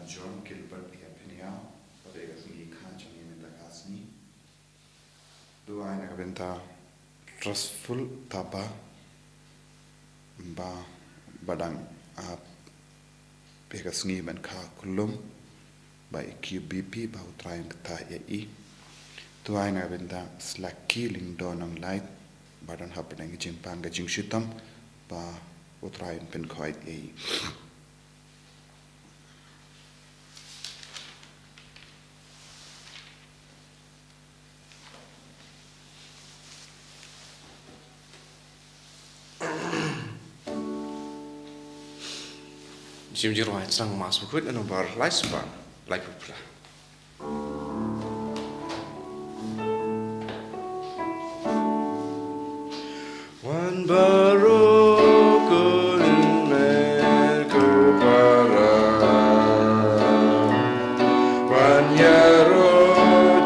jong Gilbert Yapenia pada Sngi Nyngkong dua anak benta trustful taba ba badang peka Sngi ban kha kulum ba QBP ba utrain ta i dua anak benta slaki ling donang light badan hapdang jimpang ga jingshitam ba utrain pen khoi i Jim Jiruai sang mas Bakhuid anu bar laisba lai pula. Wan baru kun men ku para wan yaro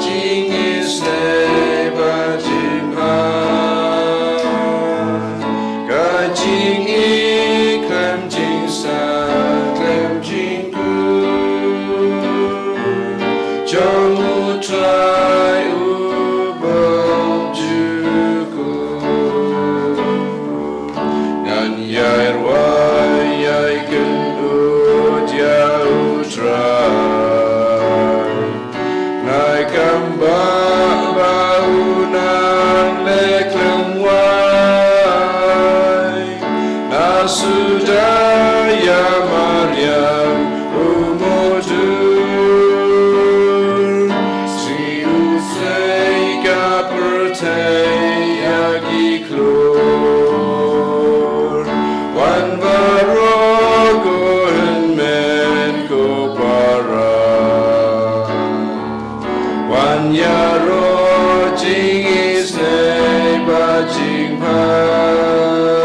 jing is ne ba jing ha ka jing I kam jing sa jong try ubang juku ngan yai wai yai gendut ya utrai nai kamba baunan leklem wai na sudah ya Maryam umudu yagi klor wan barogon men ko para wan yaro jing is ne ba jing pan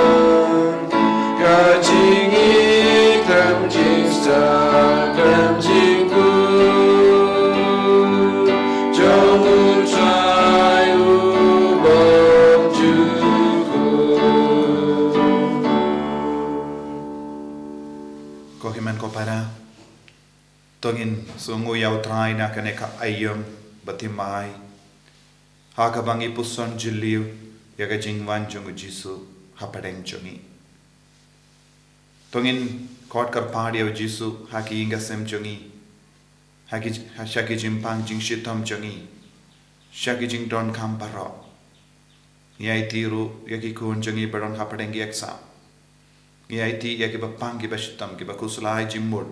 ka jing I kam jing sta kam jing ku jong try Kohiman ko para tongin sungu yau trai na kaneka ayom batimai haka bangi puson jiliu yaga jingwan jungu jisu hapadeng jongi tongin kot kar padio jisu haki inga sem jongi haki shaki jimpang jing shitam jongi shaki jing don kamparo yai tiru yaki kun jongi baron hapadeng yaksa Yai ya ki bapang ki bashitam ki bakusulai jimmur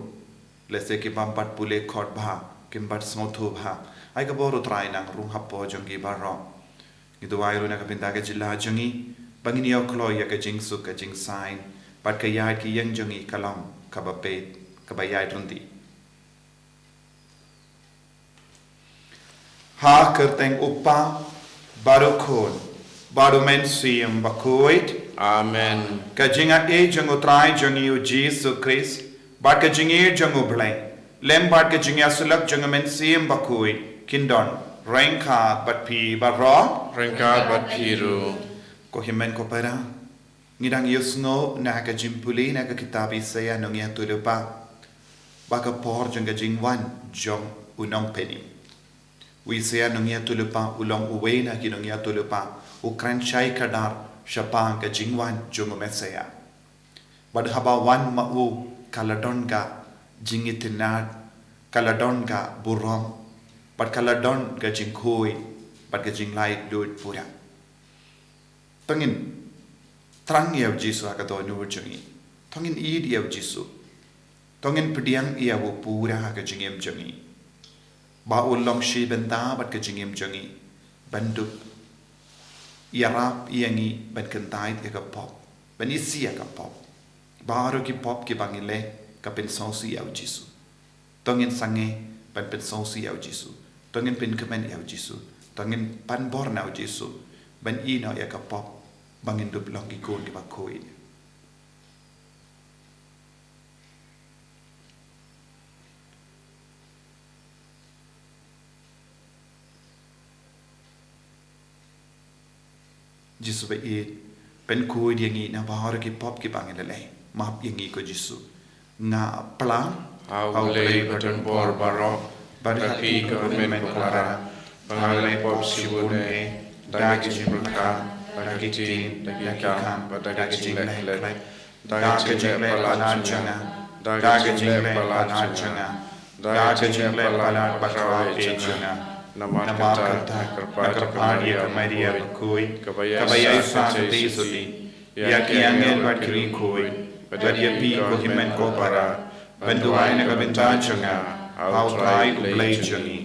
lese ki bampat pule khot bha kimbat smothu bha ai ka boru trai nang rum happo jongi barro itu wairu na ka pinta ka jilla jongi bangini oklo ya ka jingsu ka jing sign pat ka yai ki yang jongi kalam ka bape ka bayai tunti ha kerteng upa baru khon baru men siem Bakhuid Amen. Kajinga e jango trai jangi u Jesus Christ bat kajingi jango blai lem bat kajinga sulak jango men sim Bakhuid kindon rengka bat pi barro Rengka bat piru ko himen ko para ngidang yusno na ka jimpuli na ka kitabi saya nongya tudupa baka por janga jingwan jong unong pedi wi saya nongya tudupa ulong uwe na kinongya tudupa ukran chai kadar Shapang ka jingwan jungu mesaya. Bad haba wan ma'u kaladon ka jingitinad kaladon ka burom bad kaladon ka jingkhui bad ka jinglai dud pura. Tangin trang yaw jisu hakato nuwur jungi. Tangin id yaw jisu. Tangin pediang yaw pura haka jingim jungi. Ba ulong shi benta bad ka jingim jungi. Banduk Yarap iangi ban kentai ka pop ban isia ka pop baru ki pop ki bangile ka pen sausi au jisu tongin sange ban pen sausi au jisu tongin pen kemen au jisu tongin pan borna au jisu ban ina ya ka pop bangin dub long ki kon ki Bakhuid jisu ba i pen kui dia ngi na bahar ki pop ki bangile le map yangi ko jisu nga plang au lei batan bor barok bagi government kepala pengalai pop sibune dagi jimbrka dagi tin dagi kam dagi jinglek dagi jinglek palanjanga dagi jinglek palanjanga dagi jinglek palan bakhuid janga nama kata kerpadia Maria Bakhuid kabaya sati sudi yakiangel bakri kui badia pi ko himen ko para benduai na kabenta janga au trai ublei jangi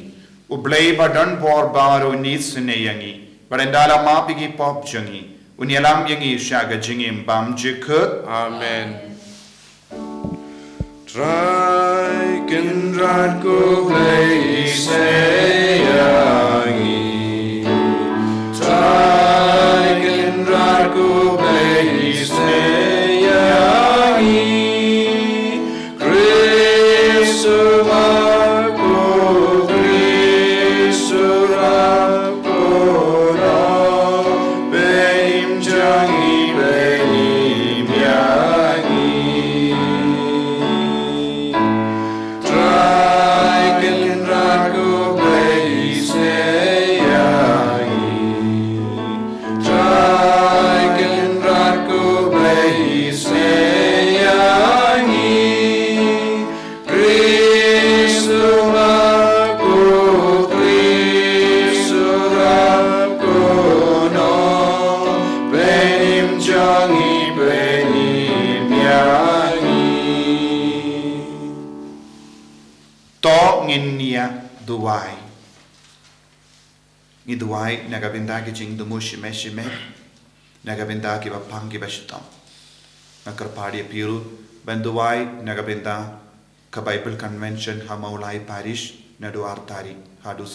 ublei badan bor baro nisne yangi barendala mapigi pop jangi unyalam yangi shaga jingim bam jikut amen trai kindrat ko blei seyangi trai kindrat ko blei seyangi Iduai nagabinda ki jing dumushi meshime nagabinda ki bapang ki bashitam nakarpadi piru benduai nagabinda ka Bible Convention hamaulai parish nadu artari hadu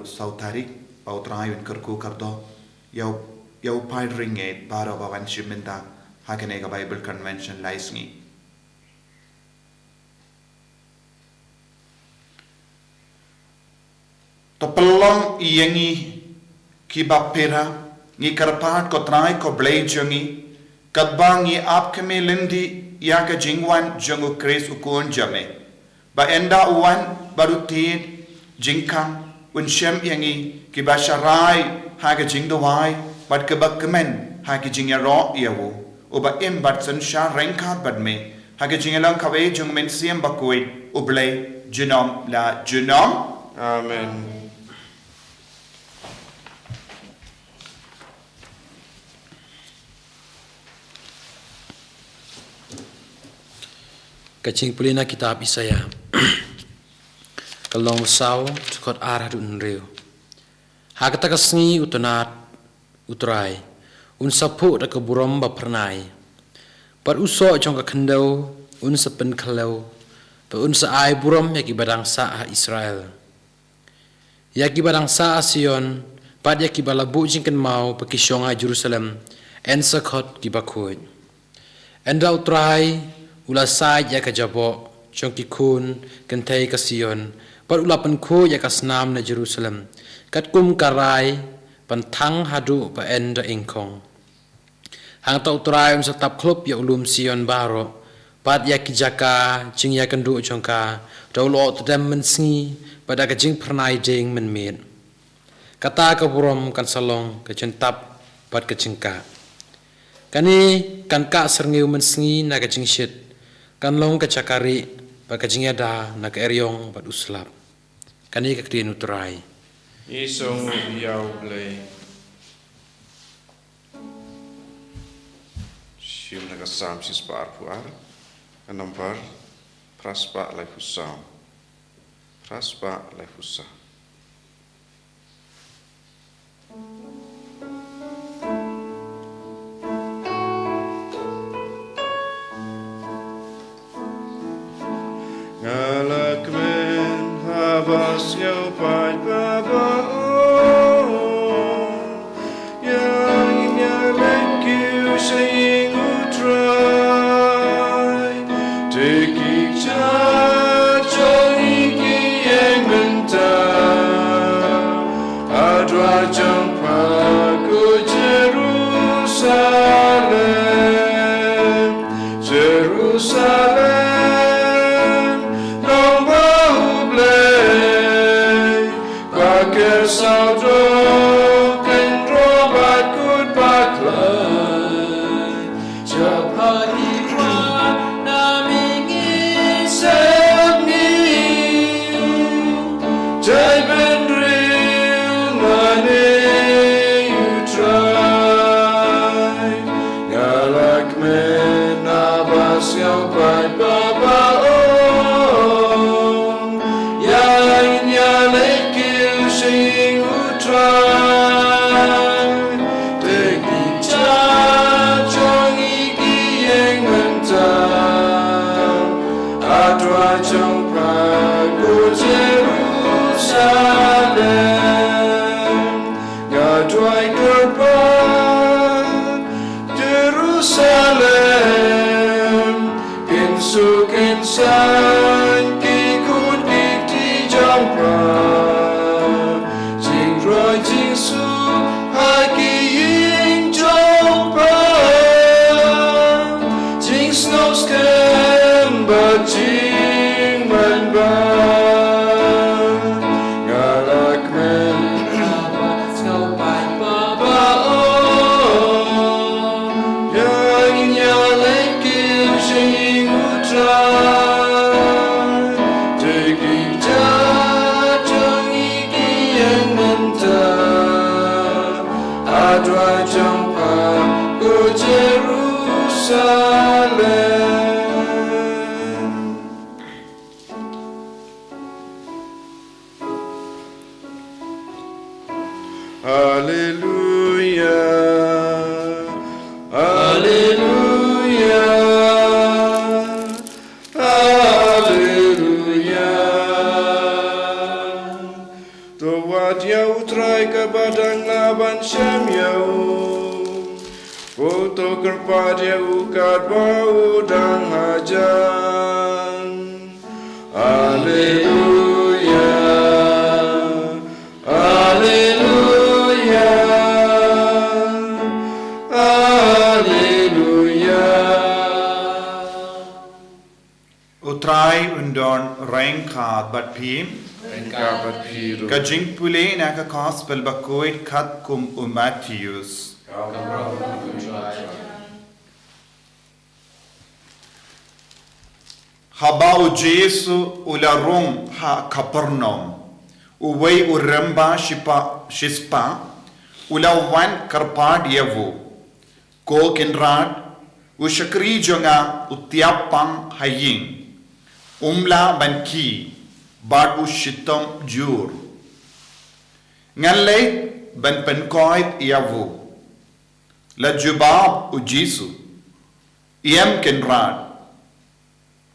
south tarik pautrai unkarku kardo yau pai ringet bara bawan shiminda hakene ka Bible Convention laisngi to pelong iyangi ki bapera ni karpat ko trai ko blejongi kadbangi apkeme lindi yaga jingwan jongu kres ukon jame ba enda uwan barutin jingkang un shem yangi ki basharai haga jingdawai bat ke bakmen haga jingero yawo oba im bat san sha renkat badme haga jingelang kawe jung men siem Bakhuid ublei jinom la jinom amen. Kacing pulina kitab Isaya kalong sau tukot arah dun reu hakata kasngi utonat utrai un sapu da keburom ba pernai par uso jong ka kendau un sepen kalau pa un sa ai burom yaki badang sa Israel yaki badang sa Sion pad yaki balabu jingken mau pa kisyonga Jerusalem en sakot ki Bakhuid enda utrai ula sai ya kajabo chongki kun kentai ka Sion par ulapan ko ya kasnam na Jerusalem katkum karai pantang hadu pa enda ingkong hang tau trai sa tap klub ya ulum Sion baro pat ya kijaka jing ya kendu chongka daulo tadam mensngi pada ka jing pernai ding menmet kata ka burom kan salong ka centap pat ka jingka kani kan ka serngeu mensngi na ka jing shit kan long ka cakari pa ka jingada na ka eryong pat uslap kani ka krien utrai isong yaw blei sium na ka sam sis par puar number praspa lai fusam praspa lai fusa Ngalakmen habas yaw pai baba yang nyalen kiu saying utrai teki cha choni ki yang menta adra jampa ku Jerusalem Jerusalem saudro kendro bakut baklan Japahima namingi semni Jai benril mane utrai Galak men abas yang pai babao Yain yalekil sing utrai Teknik jong iki yang mentang Adwa jong pragu Jerusalem Gadwai gerbang Jerusalem Kinsuk insan kikut dikti jampa Jing roi jing su haki ying jampa Jing snows ken but jing man ba Galak men snow by baba Yang nyalekil sing utrai Tegik jajang iki yang mentah Adwa jampa ku Jerusalem Hallelujah Hallelujah Hallelujah Tuwat ya utrai ke badan laban syam yau Foto kerpat ya ukat bau dan hajan Hallelujah Hallelujah Hallelujah Utrai undon rengkat bat pim Engkapat piru Kajing pule na ka gospel Bakhuid kat kum Matthews Habau Jesu ularung ha Kapernaum Uway uramba shispa Ulawan karpad yavu Ko kinrad Ushakri jonga utiapang haying Umla banki Bad ushitom jur Ngalay ban penkoid yavu La jubab u Jesu Iem kinrad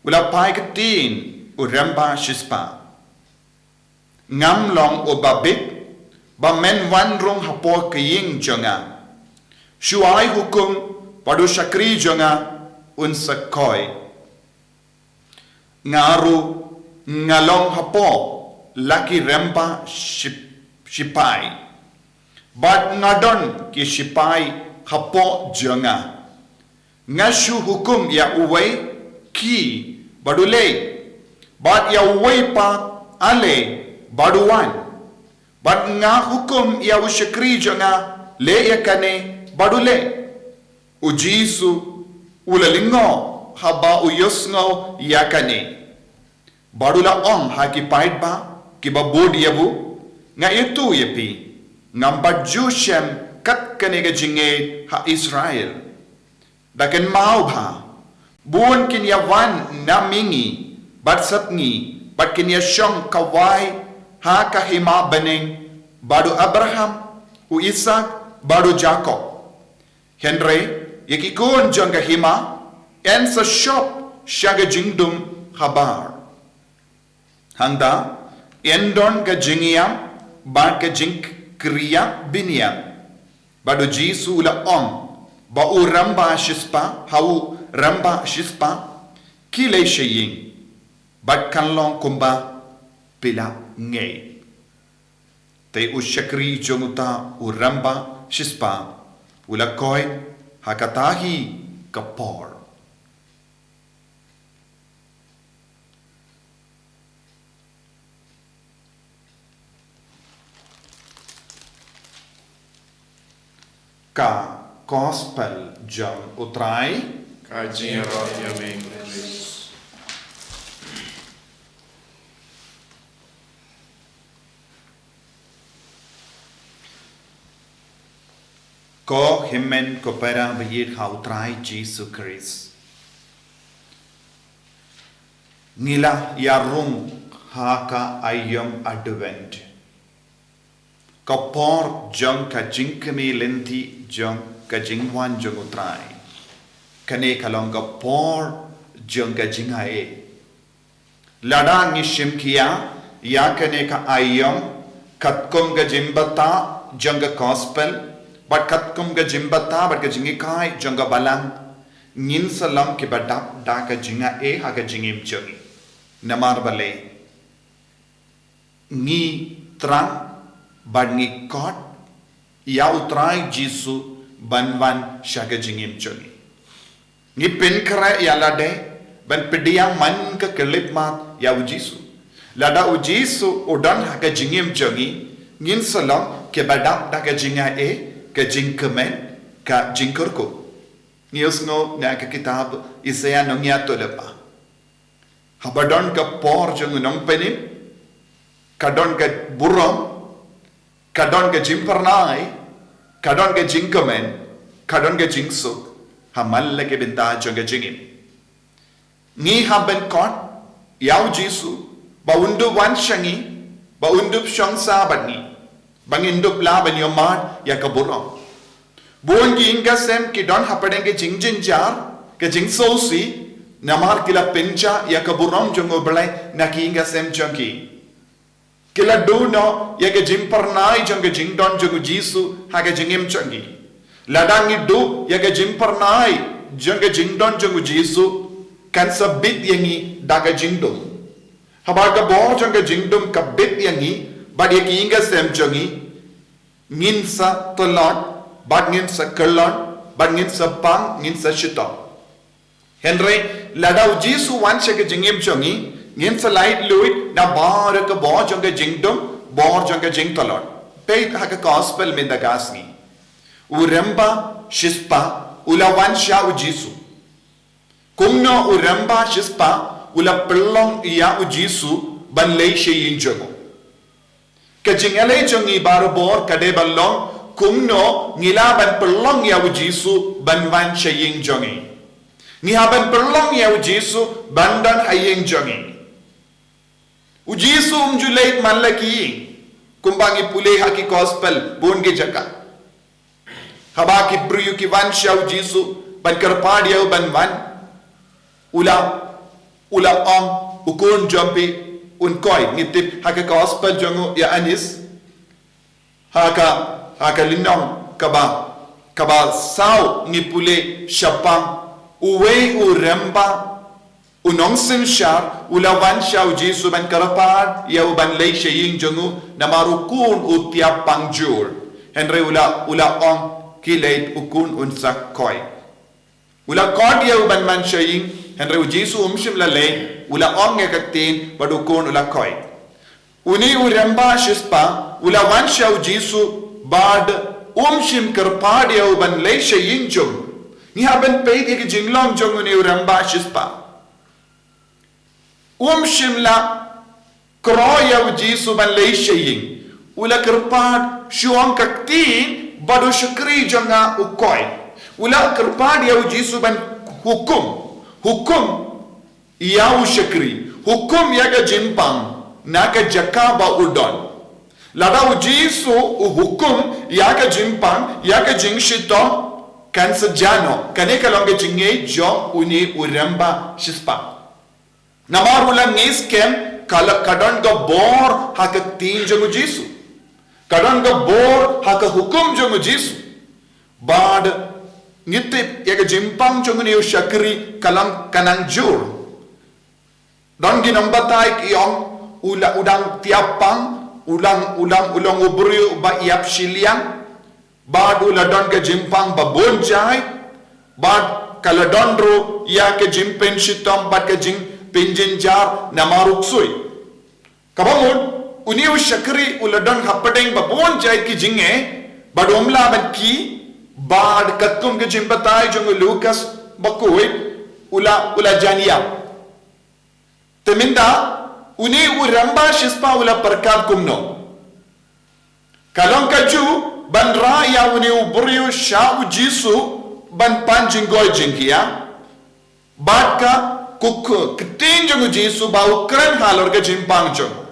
Ula pai ketin u ramba shispa Ngam long u babik Ba men wan rung hapo kiying jonga Shuai hukum padu shakri jonga un sakoi Ngaru ngalong hapo laki ramba shipai Bat ngadon ki shipai hapo jonga Ngashu hukum ya uway ki badule Bat ya uway pa ale baduan Bat nga hukum ya ushakri jonga le yakane badule Ujisu ulalingo haba uyosngo yakane Badula ong haki pahit ba kiba bodi yabu nga itu yapi ngamba jushem kat kanega jinge ha Israel daken mau ba buon kin yawan namingi bat satngi bat kin yashong kawai ha kahima beneng badu Abraham u Isaac badu Jacob Henry yakikun jong kahima en sa shop shaga jingdum habar Hangda endon ka jingiam ba ka jing kriya biniam badu Jesu ula om ba u ramba shispa hau ramba shispa kile sheying bat kanlong kumba pila ngei te u shakri jonguta u ramba shispa ula koi hakatahi kapor ka gospel jong utrai Kaji roh yaming Kris. ko himmen ko pera bayir ha utrai Jesus Christ ngila yarung haka ayom advent ko por jong ka jinkami lenti jong ka jingwan jong utrai kane kalong ka por jong ka jingae lada ni shimkia ya kane ka ayom katkum ka jimbata jong ka gospel but katkum ka jimbata but ka jingikai jong ka balang ngin salam ki badap da ka jingae ha ka jingim chungi namar bale ngi trang bad ngi kot ya utrai jisu banwan shaga jingim chungi ngi pen kra ya lade ban pediang man ka kelip mat ya ujisu lada ujisu udan ha ka jingim chungi ngin salam ke badap da ka jingae ka jingkemen ka jingkurko niosno na ka kitab Isaya nongya tolepa habadon ka por jong nong penim kadon ka burom kadon ka jimparnai kadon ka jingkemen kadon ka jingsuk hamal ke benta jong ka jingim ni haben kon yau jisu ba undu wan shangi ba undu shong sabani bangindup la ban yomad ya ka burom buon gi inga sem ki don hapadenge jingjin jar ke jingsosi namar kila pencha ya ka burom jongo belai na ki inga sem jongi kila duno ya ke jimparnai jongo jingdon jongo jisu ha ke jingim jongi ladangi du ya ke jimparnai jongo jingdon jongo jisu kan sabit yangi daga jingdum habaga bo jongo jingdum ka bit yangi bad ya ki inga sem jongi ngin sa tolot bad ngin sa kelon bad ngin sa pang ngin sa shito Henry ladau jisu wan ke jingim chongi ngin sa light luit na bar ka bo jong ke jingdum bor jong ke jing tolot pe ha ka gospel min da gasni uremba shispa ula wan sha u jisu kumno uremba shispa ula pelong ya u jisu ban lei she yin jongo ka jingale chongi bar bor kade ballong kumno ngila ban pelong ya u jisu ban wan she yin jongi ni haben perlong ya ujisu bandan hayeng jongi ujisu umjulait malaki kumbangi pule haki gospel bonge jaka habaki bruyu ki wan sha ujisu ban karpad ya ban wan ula om ukun jompi un koi nitip haki gospel jongo ya anis haka linong kaba sao ni pule shapang uwe uremba unongsin shar ulawan shau jisu ban karapad ya uban lei shaying jongu namaru kun utia pangjur henry ula ong kilait ukun unsa koi ula kod ya uban man shaying henry jisu umshim la lei ula ong ngakatin badukun ula koi uni uremba shispa ulawan shau jisu bad umshim karpad ya uban lei shaying jongu ni haben paid ek jinglong jongu ne uramba shispa shimla kroya jisu ban lei shaying ula karpad shuang kaktin badu shukri jonga ukoi ula karpad ya jisu ban hukum ya shukri hukum ya ga jimpang naka jakaba udon lada jisu hukum ya ga jimpang ya ga jingshito kan sejano kane kalonge jinge jo uni uramba shispa namar ulam niskem kadon go bor hak tin jongu jisu kadon go bor hak hukum jongu jisu bad ngitip yaga jimpang jongu ni shakri kalang kanang jur don ginombatai kiong udang tiapang ulang ubri ba iap shiliang bad uladon ke jimpang babon jai bad kaladondro ya ke jimpen shitom bad ke jing pinjin jar namaruk sui kabamud uni shakri uladon hapadeng babon jai ki jinge bad omla ban ki Bad katum ke jimpatai jong Lucas Bakhuid ula janiya. Teminda uni uramba shispa ula perkat kumno. Kalong kaju ban raya uni uburiu sha ujisu ban panjing goy jingkia. Bad ka kuk ketin jong ujisu bau keren halor ke jimpang jong.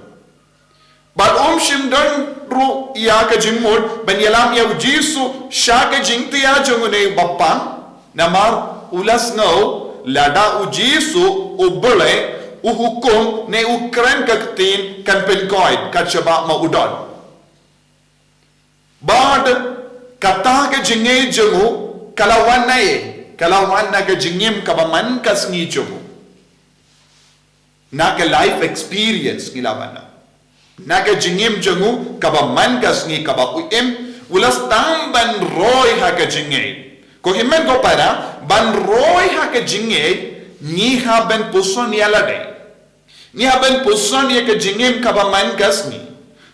Bad shim don ru ya ka jimmud ban yalam ya ujisu sha ka jingtia jong uni bapang namar ulas no lada ujisu ubule uhukum ne ukren kaktin kan penkoid kachaba ma udon. Bad kata ke jinge jengu kalawan na ke jingim kabaman kasngi jengu. Na ke life experience ngilabana. Na ke jingim jengu kabaman kasngi kabakuim ulas tamban roy ha ke jinge. Ko himen ko para ban roy ha ke jinge ni ha ben puson yalade. Ni haben puson ye ke jingim kabaman kasni.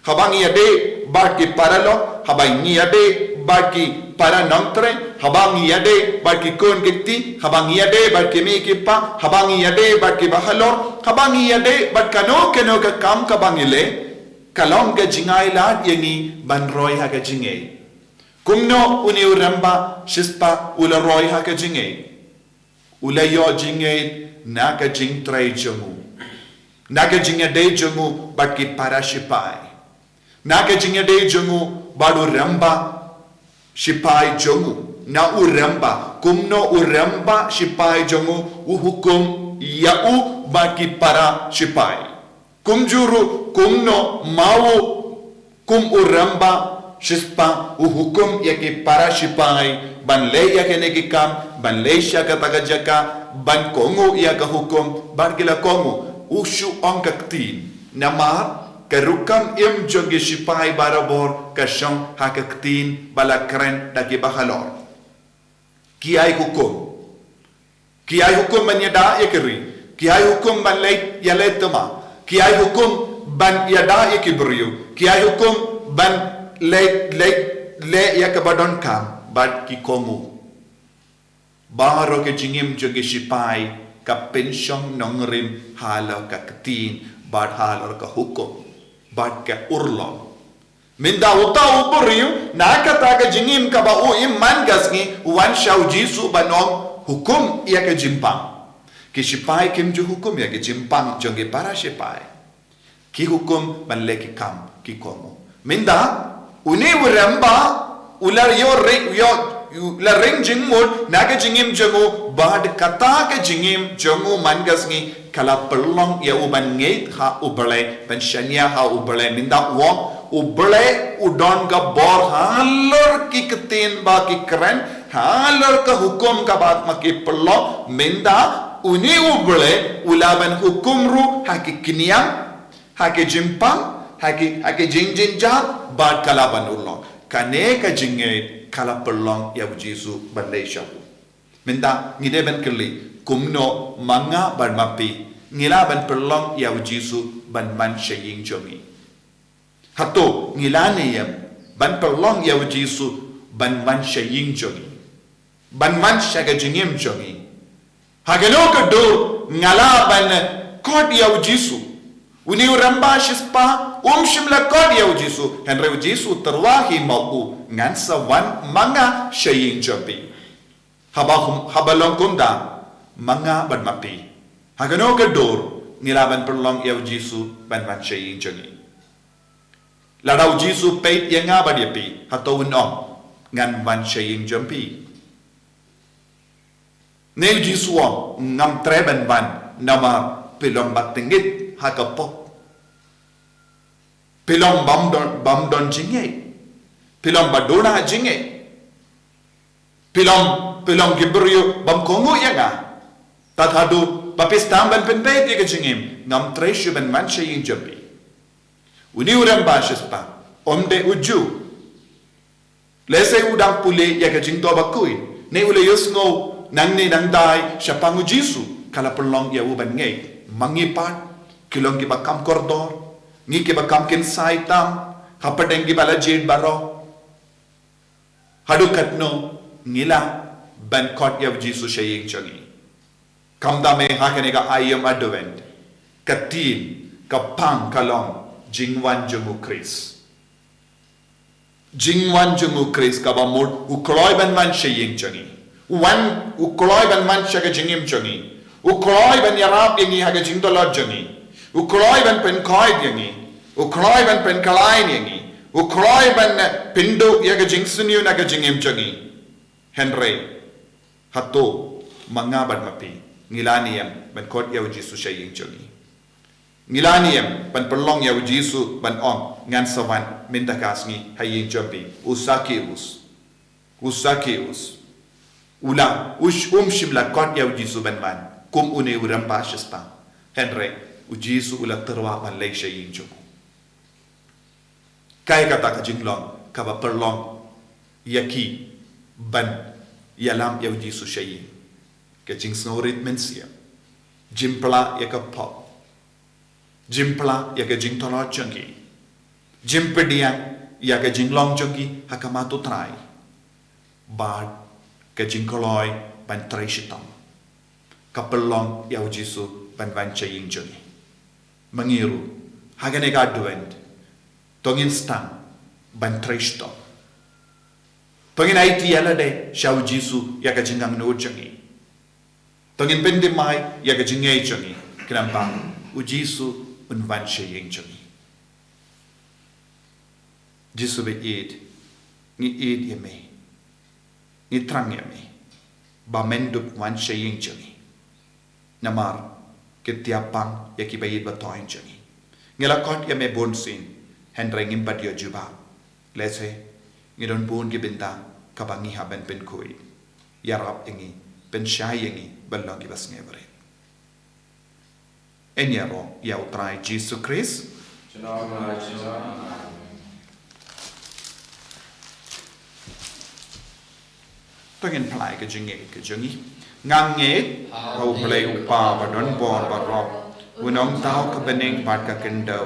Habang yade baki paralo, habang yade baki para nongtre, habang yade baki kon kiti, habang yade baki mi kipa, habang yade baki bahalor, habang yade bakano keno ka kam kabang ile, kalong ke jingai lad yengi ban roy ha ke jingai. Kumno uni uramba shispa ula roy ha ke jingai. Ula yo jingai na ke jing trai jongu. Naga jinga de jongu baki para shipai. Naga jinga de jongu badu ramba shipai jongu. Na uramba kumno uramba shipai jongu uhukum yau baki para shipai. Kumjuru kumno mau kum uramba shispa uhukum yaki para shipai ban le yake negikam ban le shaka tagajaka ban kongu yaka hukum ban gila kongu ushu ongkaktin namar kerukam im jogi sipai barabor kasyong hakaktin balakren dagi bahalor kiai hukum menyada yakeri kiai hukum ban leit yaletama kiai hukum ban yada yakibrio kiai hukum ban le yakabadon kam bad kikomu baro ke jingim jogi sipai ka pensyong nongrim halo ka ketin bad halor ka hukum bad ka urlo minda uta uburiu na kata ka jingim ka ba u iman gasngi wan shau jisu banong hukum ia ka jimpang ki sipai kim ju hukum ia ka jimpang jonge para sipai ki hukum ban leki kam ki komo minda uni uramba ular yo la ring jingmul naga jingim jangu bad kata ke jingim jangu mangasngi kala perlong ya uban ngeit ha ubale penshania ha ubale minda wong ubale udon ka bor halor ki ketin ba ki keren halor ka hukum ka bat maki perlong minda uni ubale ulaban hukum ru haki kiniam haki jimpang haki jingjinja bad kala ban ulong kane ka jingeit kala perlong ya Jesu Malaysia. Minta ngideben keli kumno manga ban mapi ngila ban perlong ya Jesu ban man shaying jomi. Hato ngilane yam ban perlong ya Jesu ban man shaying jomi. Ban man shaga jingim jomi. Hagano ka do ngala ban kod ya Jesu. Uni uramba shispa shimla kod ya Jesu henre Jesu terwahi mau ngan sawan manga shaying jobi habalong kunda manga ban mapi hagano ka dor nilaban perlong ya Jesu ban man shaying jogi ladau Jesu peit yang ngaba dia pi hato unom ngan man shaying jobi ne Jesu ngam treben ban nama pelong batingit hakapok pelong bamdon jinge pelong badona jinge pelong gibrio bam kongo yanga tathadu papis tamban penpet ye jingim ngam treshu ben manche yin jobi uni uram bashispa omde uju lese udang pule ya jing to Bakhuid ne ule yusngo nang dai shapangu Jesu kala pelong ya uban ngei mangipat kilong ki bakam kordor ni ki bakam kin saitam hapadeng ki bala jid baro hadukatno ngila ban kot yaw jisu shaying changi kamda me hakanega ayam advent katin kapang kalong jingwan jungu Chris jingwan jungu Chris kabamud ukloy ban man shaying changi wan ukloy ban man shaga jingim changi ukloy ban yarap yangi haga jingdolot changi ukloy ban pen koid yangi ukloy ban pen kalain yangi ukloy ban pindu yaga jingsunyu naga jingim changi Henry hato mangaban mapi ngilaniam ban kot yaw jisu shaying changi ngilaniam ban perlong yaw jisu ban ong ngan sawan mintakasngi haying jambi usakeus ula shimla kot yaw jisu ban man kum une uram pashispa Henry ujisu ula terwa man lay shaying changu kay kata ka jinglong kaba perlong yaki ban yalam yaw jisu shayi ka jing snorit mensia jimpla ya ka pop jimpla ya ka jing tono chungi jimpediang ya ka jing long chungi hakamato trai bad ka jing koloi ban trishitam ka pelong yaw jisu ban chaying chungi mangiru hagane ka duend tongin stang ban trishitam Tongin IT alade shaw jisu yaga jingang no changi. Tongin pendimai yaga jingay changi. Kinambang ujisu unvan shaying changi. Jisu be ni eid yame. Ni trang yame. Ba mendup wan shaying changi. Namar kitiapang yaki bayid batoin changi. Ngilakot yame bonsin hendra ngimbat yo juba. Lese ngidon bun gibinda kabangi haben pen Bakhuid yarap ingi pen shay ingi balong gibas ngevre enyaro yaw try Jesus Christ tongin plai ke jingi ngange au play upa badon bor barop unong tau ka beneng bad ka kendo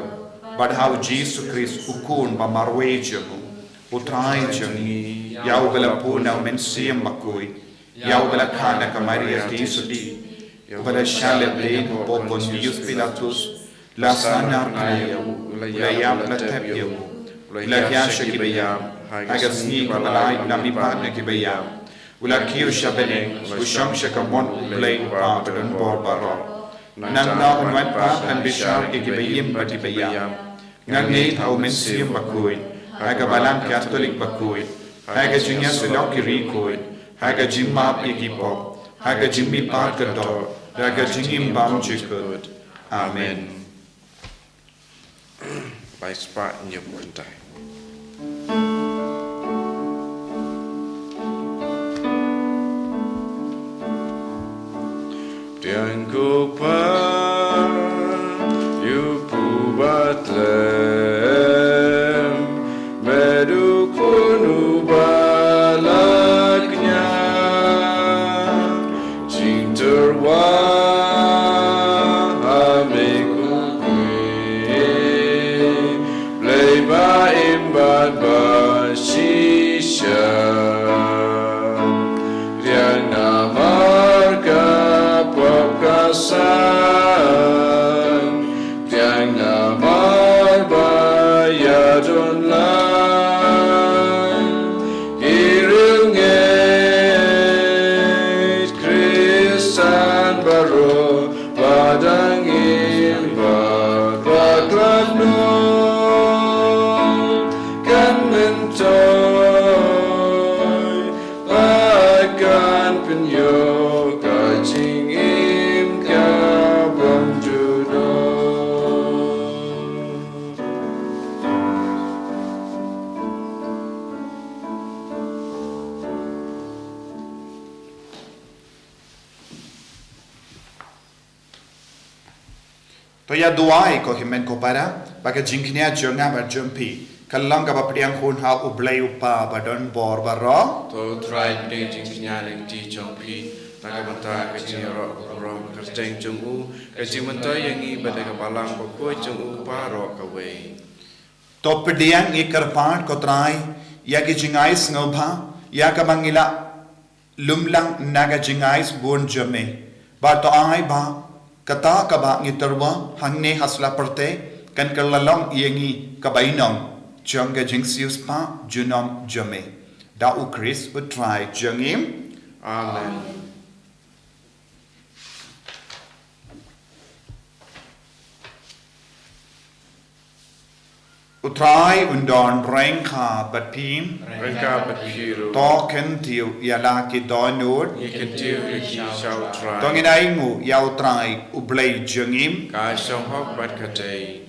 bad how Jesus Christ ukun ba marwe jamu utrai changi yaw bela puna men siam Bakhuid yaw bela khana ka Maria tisudi bela shale blin popon Dios Pilatus la sanar kayo la yam la tepyo la yasha kibayam aga Sngi balai nami padna kibayam ula kiyo shabene usham shakamon blay pa badon bor baro nang na unwan pa kan bishar kibayim patibayam ngangi au men siam Bakhuid Haga balam Catholic Bakhuid, haga jinya sulok Bakhuid, haga jimap ikipop, haga jimmi parkador, haga jingim bam jikut. Amen. By spot in your one time. Tiangku pa, you pubatle. Toya duai ko himen ko para baga jingknya jonga bar jumpi kallang ka bapriang hun ha ublay upa badon bor baro To try day jingknya di jongpi nagamata kajiro rom kerjeng jungu kajimanta yangi badega balang Bakhuid jungu paro kawe to pediang ikarpan ko try ya ki jingais ngobha ya ka mangila lumlang naga jingais bun jame ba to ai ba kata ka ba ngitarwa hangne hasla perte kan kalalong yengi kabainong jonga jingsius pa junom jame da u Chris would try jangim. Amen. Utrai undon rengka bat pim Rengka berpiru. to kentiu yala ki donur Ikentiu ikishau try. tonginaimu yau trai ublay jangim Kai song hok bat katay.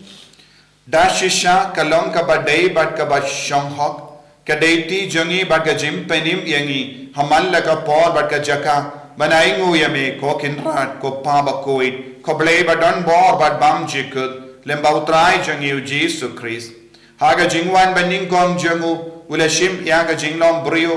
dashisha kalong kabadai bat kabat shanghok kadeti jangi bat ka jimpenim yangi hamalla ka por bat ka jaka banaingu yame ko kinrat ko pa Bakhuid ko blay badon bor bat bam jikut lemba utrai jangi Jesus Christ haga jingwan Nyngkong jangu ula shim yaga jinglom brio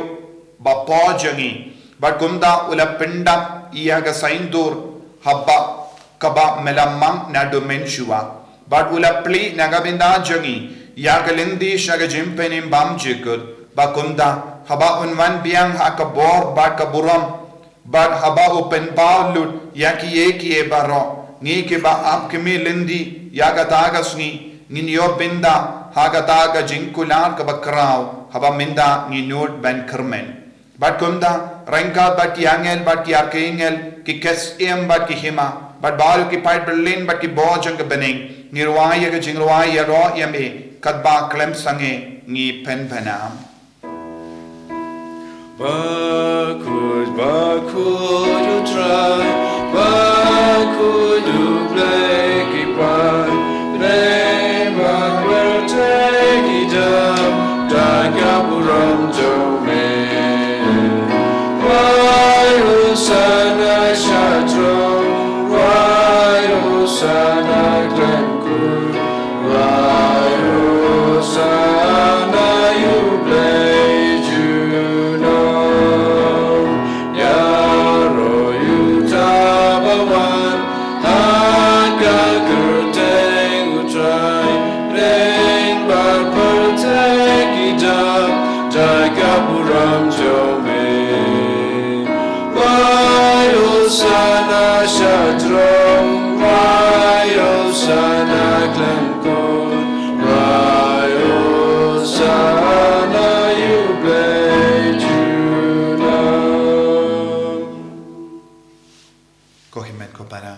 ba po jangi bat kumda ula pinda yaga saindur habba kaba melamang na domensua bat ula pli nagabinda jangi yaga lindi shaga jimpenim bam jikut ba kumda haba unwan biang hakabor bat kaburam bat haba open baulut yaki eki e baro ngi ke ba ap kemi lindi yaga tagas ni nyo binda haga taga jinkular ka bakraw haba minda ni nod ben kermen bat kumda rengkat bat ki angel bat ki arkengel ki kes em bat ki hima bat balu ki pait berlin bat ki bojang ka bening nirwaya ka jingrwaya ro yame kat ba klem sange ngi pen penam. Bakhuid, Bakhuid, you try. Bakhuid, you play, keep on. Rain, Bakhuid, take it up. Dagapuram, Jome. Why, Hosanna, Shatro? Why, Hosanna, Glencoe? Why, Hosanna, you play? Dagapuram Jome. Why, Hosanna, Shatro? Why, Hosanna, Glencoe? Why, Hosanna, you blade Judah. Kohimen ko para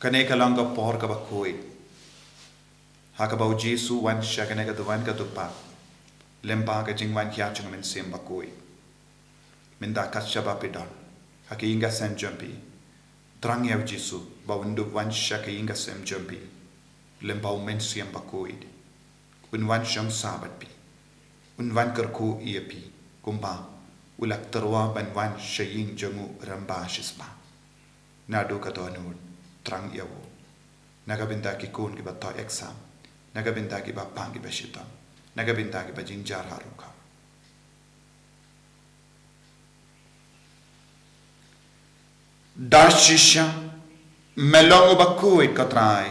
kaneka lang ka por ka Bakhuid hakabau Jesu wan sha kaneka duwan ka tupa lempa ka jingwan kya chung men sem Bakhuid minda kachaba pidon hakinga sem jumpi drang ya Jesu ba undu wan sha ka inga sem jumpi lempa men sem Bakhuid unwan shang sabat pi unwan kerku iepi kumba ulak terwa ban wan shaying jangu ramba shispa nadu ka donur trang yawo nagabinda ki kun ki ba to exam nagabinda ki ba pang ki ba shitam nagabinda ki ba jinjar haruka dashisha melong Bakhuid ka trai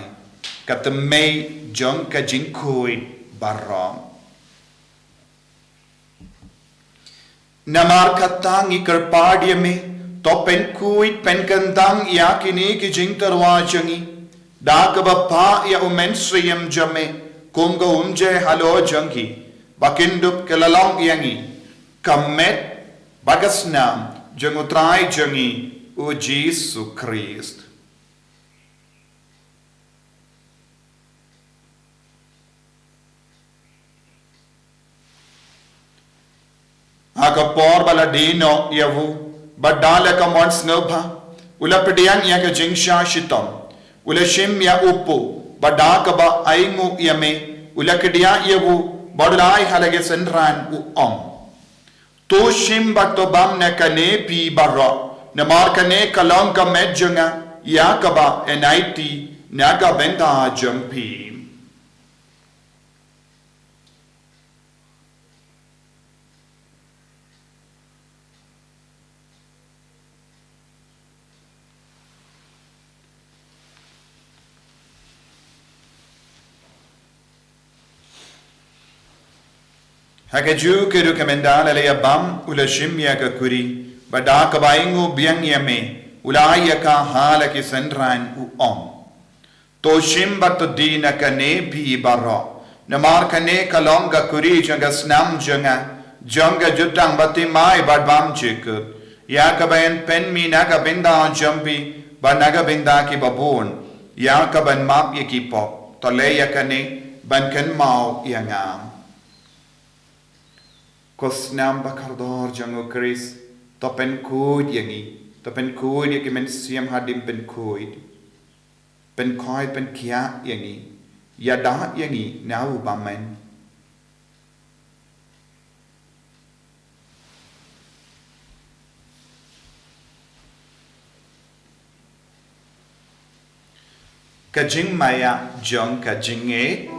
kat mei jong ka Bakhuid barrom namar katang ikarpadya me to pen kuit pen kandang yakini ki jing tarwa jangi dakaba pa ya umen sriyam jame kumga umje halo jangi bakindup kelalong yangi kamet bagasnam jangutrai jangi o Jesus Christ. Agapor baladino yavu badala ka mons nobha ula pediang ya ka jingsha shitom ula shim ya upu badaka ba aingu yame ula kedia yavu badai halage senran u to shim bato bam na kane pi barra na mar kane kalong ka medjunga ya ka ba NIT naga benda jampi. Hagaju ke recommendal ale bam ula shimya ka kuri Bada kabaingu biang yame ulaya ka hala ki sendran u om. To shimba to dina kane pi baro. Namar kane kalonga kuri janga snam janga jutang bati mai badbam chikut. Ya kabayan pen mi naga binda jambi ba naga binda ki babon. Ya kaban map ye ki pop. Tole ya kane ban kan mau yangam. Kosnam bakardor jango Chris topen kuid yang men siam hadim pen kuid pen kia yangi yada yangi nau bamen kajing maya jong kajing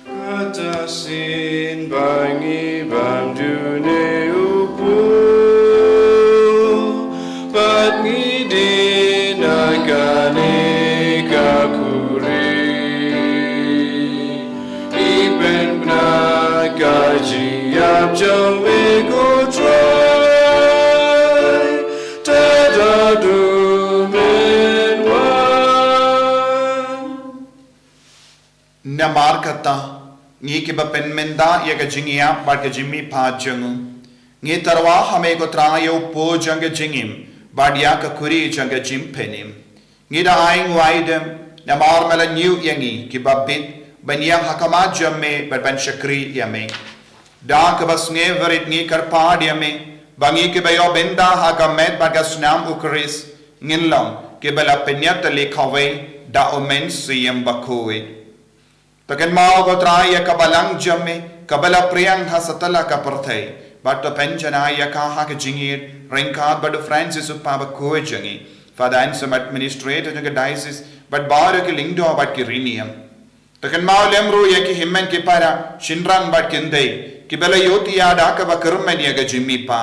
Atasin bangi bandune upu Patni dinagane kakuri Iben bnagaji abjong go try Tadadu menwan namar kata ngi ke bapen menda ya ka jingia ba ka jimmi pa jang ngi tarwa hame ko trayo po jang jingim ba dia ka kuri jang jim penim ngi da aing waidem na mar mala new yangi ki babit ban yang hakama jamme ba ban shakri yame da ka bas nge verit ngi kar pa yame bangi ke bayo benda hakamet ba ka snam ukris ngin long ke bala penyat le khawe da omen siyam bakhuid Takan mau ko traya kabalang jamme kabala priyang ha satala ka parthai but to penjana ya ka ha ke jingir ringkad but Francis upaba ko jangi father and some administrator jang diocese but bar ke lingdo but ki rinium takan mau lemru ya ki himmen ki para shinrang but kindai ki bala yoti ya da ka ba kurmen ya ga jimmi pa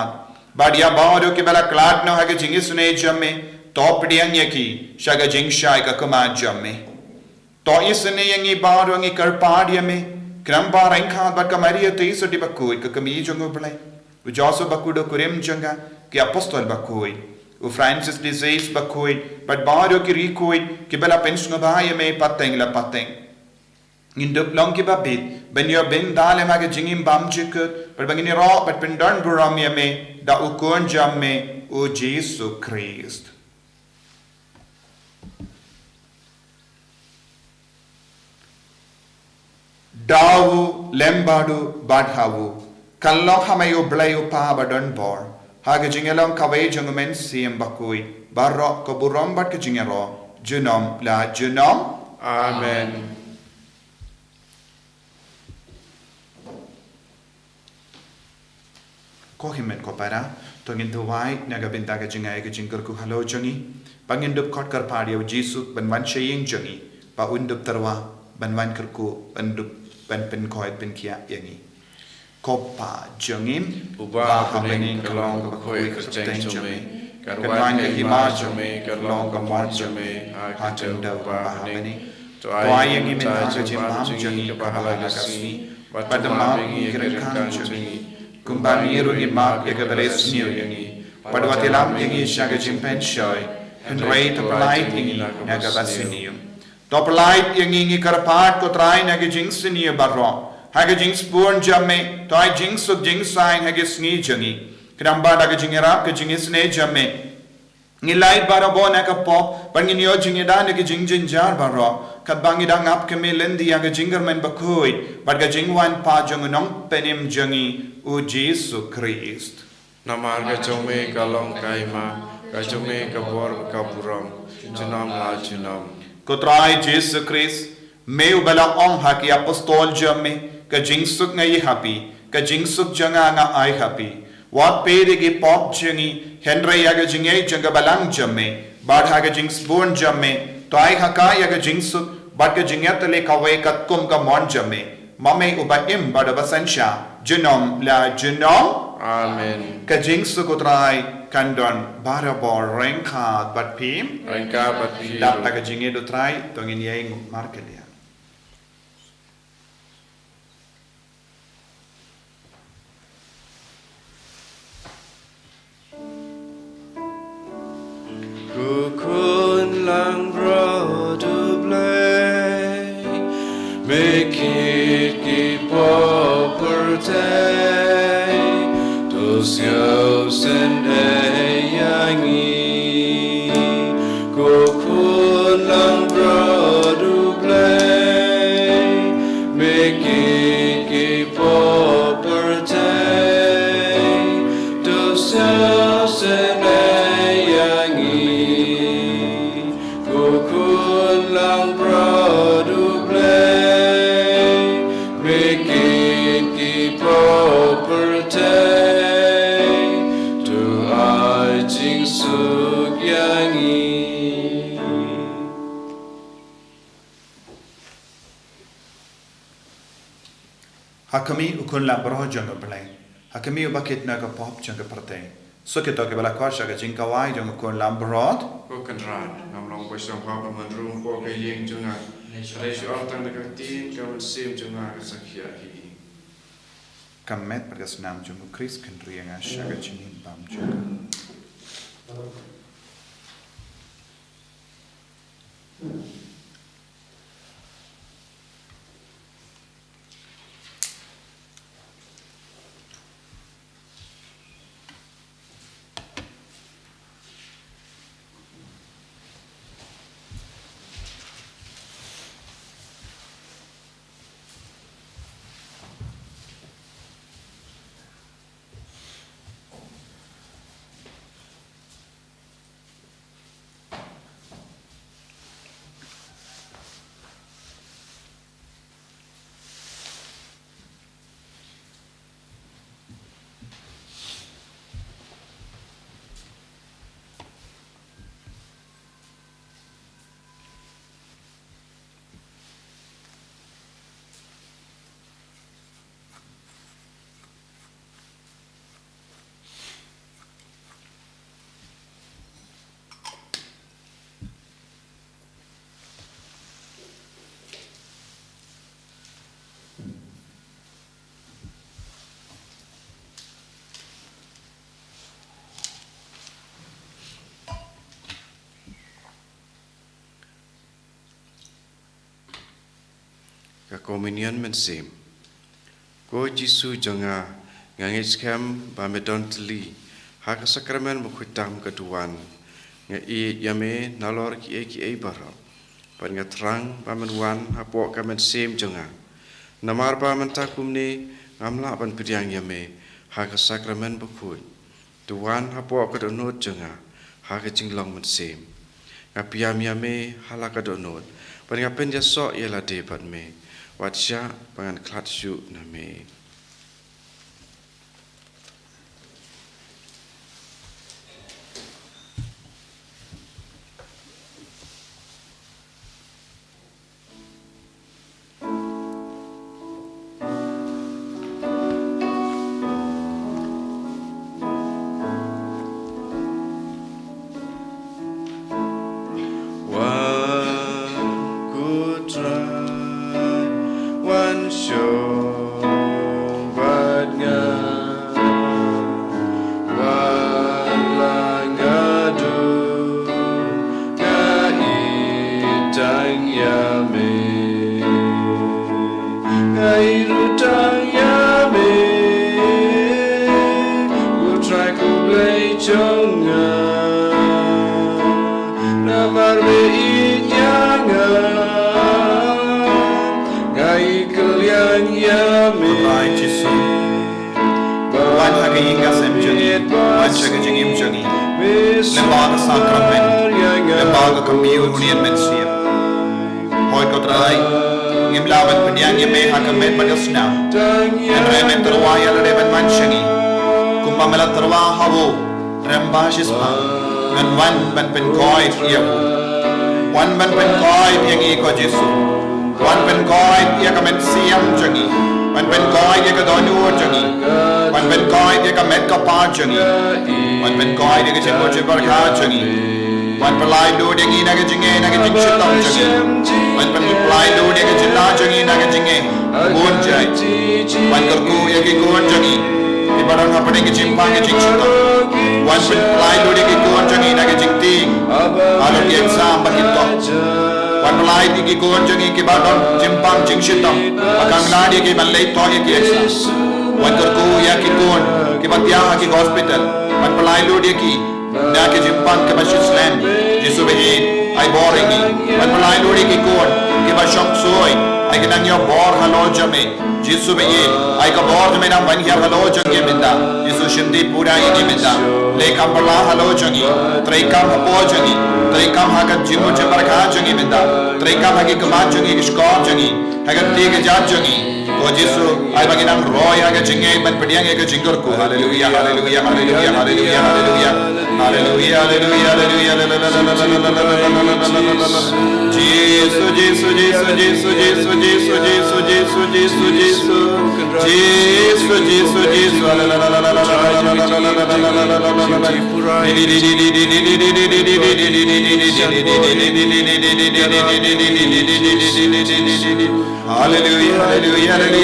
but ya bar ke bala klad no ha ke jingi sune jamme top diang ya ki shaga jing shai ka kuma jamme To isne yangi baru yangi karpad yame kramba rengkha bat kamaria te iso di bakui ke kami jongo blai u joso bakudo kurim janga ke apostol bakui u Francis disease bakui but baru ki rikui ke bela pension ba yame pateng la pateng indup long ki babit ben yo ben dale ma ke jingim bam jikut but bangini ro but pendan buram yame da u kon jamme u Jesus Christ Dawu lembadu badhawu kallo hamayo blayo pa badon bor haga jingelong kawai jongumen siem bakui barro ko burom bat ke jingero junom la junom Amen ko himen ko para tongin duwai naga binta ke jingai ke jingker ku halo jongi pangindup kot kar padio jisu banwan sheying jongi pa undup terwa banwan kerku undup ban pen koi pen kia yangi kopa jongim Uba kuning kalong kakoi kaceng jome Karwan ke hima jome Karlong kamon jome Hakatau uba kuning Toa yangi minta jimam jongi Kapahala gasmi Padamam ingirkan jongi Kumbang iru imap yagabales niu yangi Padwatilam yangi shaga jimpen shoy Henrei tapalait yangi nagabasinium Topelait yang ingi karpat ko try na gijings ni barro. Haga jings born jamme, toy jings of jings sign haga sngi jangi. Kramba daga jingerap ka jingis ne jamme. Ngilait barabo na ka pop, pangin yo jingeda na gijing jinjar barro. Kat bangi dang ap kami lendi haga jingerman bakhuid, but ga jingwan pa jong nong penim jangi u Jesus Christ. Namar ga jome kalong kaima, ga jome kabor kaburam, junam la junam. Kotrai Jesus Christ, meu bala ong haki apostol jamme, ka jingsuk ngai happy, ka jingsuk janga nga ai happy. Wat pede ge pop jangi, Henry yaga jingai janga balang jamme, bad haga jings born jamme, to ai haka yaga jingsuk, bad ka jingyatale kawai kat kum ka mon jamme. Mame uba im bada basansha, junom la junom. Amen. Ka jingsuk kotrai kandon barabor rengkat bat pim. Rengka bat pim. Dap taga jinge do trai tongin yeng markelia. siêu sen yangi go kun lang bro du play make it property do siêu sen yangi go kun lang bro du play make it property suk yangi Hakami ukun la bro jong play. Hakami ubakit na ka pop jong prate. So ke to ke bala kwasha ka jing kawai jong ukun la brod. ko kan ran nam long ko som pa man rum ko ke yeng junga le shu altang de ka tin ka sim junga ka sakhia hi Kamet pergas nam jong Chris kan rianga shaga chinin bam jong. ka kominian men sim ko jisu jonga ngangi scam ba medon tli ha ka sakramen mo khutam ka tuan nga I yame nalor ki e baro pan nga trang ba men wan ha po ka men sim jonga namar ba men takum ni ngamla ban pidyang yame ha ka sakramen Bakhuid tuan ha po ka donot jonga ha ka jinglong men sim nga piam yame hala ka donot pan nga pen ja so yela de pan me Watsya pangan klat syu name. Lembaga sakrament, lembaga communion men siap. Hoi ko trai, ngim laban penyang ngim hakamen pagasna. Remen terwaya remen manshangi. Kumpamela terwa hawo, rembashis pa. Ngan wan ban pen koi iyaku. Wan ban pen koi yang iko Jesu. Wan pen koi ia kamen siam jangi. Wan pen koi ia kadonu jangi. Wan pen koi ia kamet kapar jangi. Wan pen koi dia kecil bocor berkah jangi. Wan pelai do dia ngina kecingé nak kecing sitam jangi. Wan pen pelai do dia kecil la jangi nak kecingé. Gun jai. Wan kerku ia kikuan jangi. Di barang apa dia kecing pang kecing sitam. Wan pen pelai do dia kikuan jangi nak kecing ting. Kalau dia sam bakin tok. Wan pelai dia kikuan jangi kibadon jimpang jing sitam. Akang la dia kiban lei tok ia kiesa. Wan kerku ia kikuan ke batia ki hospital man palai lo dia ki na ke jimpan ke basisland Jesu be ai boringi man palai lo dia ki kon ke ba shok soi ai ke nang yo bor halo jame Jesu be ai ka bor jame nang ban ya halo jange minda Jesu shindi pura ini minda le kam pala halo jangi trei kam po jangi trei kam hakat jimu je barka jangi minda trei kam hagi kaman jangi skor jangi hakat tiga jat jangi to Jesu ai bagi nang roy hagat jinge ban pediang ke jingor ko haleluya haleluya haleluya haleluya haleluya haleluya haleluya haleluya Jesu Jesu Jesu Jesu Jesu Jesu Jesu Jesu Jesu Jesu Jesu Jesu Jesu Hallelujah, hallelujah,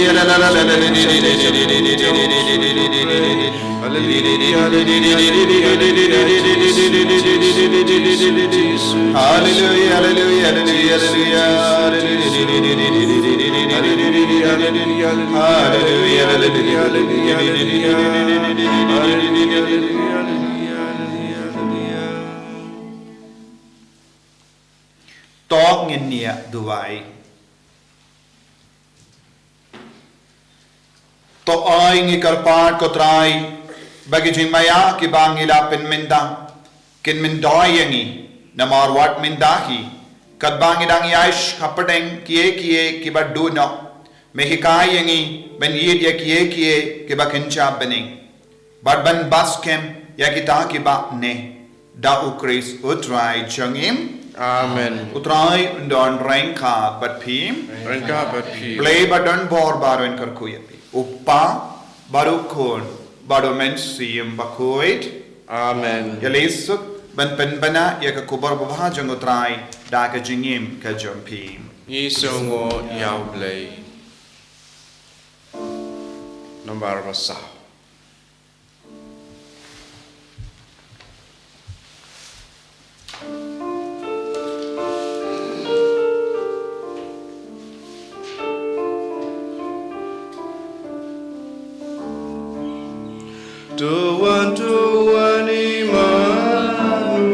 Tog ngenia duai to ai ngi karpat ko trai bagi jimaya ki bangila pen menda kin mendoi yangi namar wat mendahi kad bangidang yaish kapateng kie ki badu no mehikai yangi ben yid ya kie ki bakincha bening badban baskem ya kita ki ba ne da ukris utrai changim Amen. Utrai undon rengka bat phim Rengka bat phim play badon bor baron karkuyapi Uppa barukon badomen siyem bakhuid Amen. Yalisuk ban penbana ya ka kubar babha jangotrai da ka jingim ka jompim Yisongo yaw blay Nombar basa To one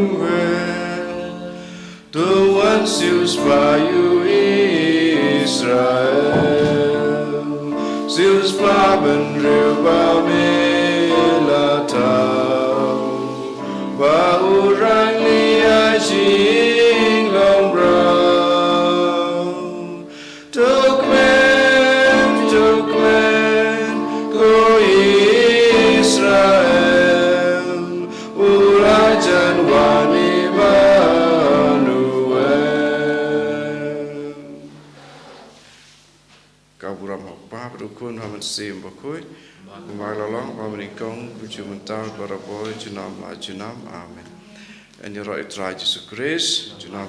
Emmanuel, to one seals by you Israel, seals Baben Riba Melatau, Bahurang Lia Jing Long Brown, took men, go Israel, Urajan Wani Manuel. Kaburam Hokpa, Rukun Haman Sim Bakhuid, Mawkhlam, Sngi Nyngkong, Kujumental, Baraboy, Junam, Amen. And your right, Jesus Christ, Junam,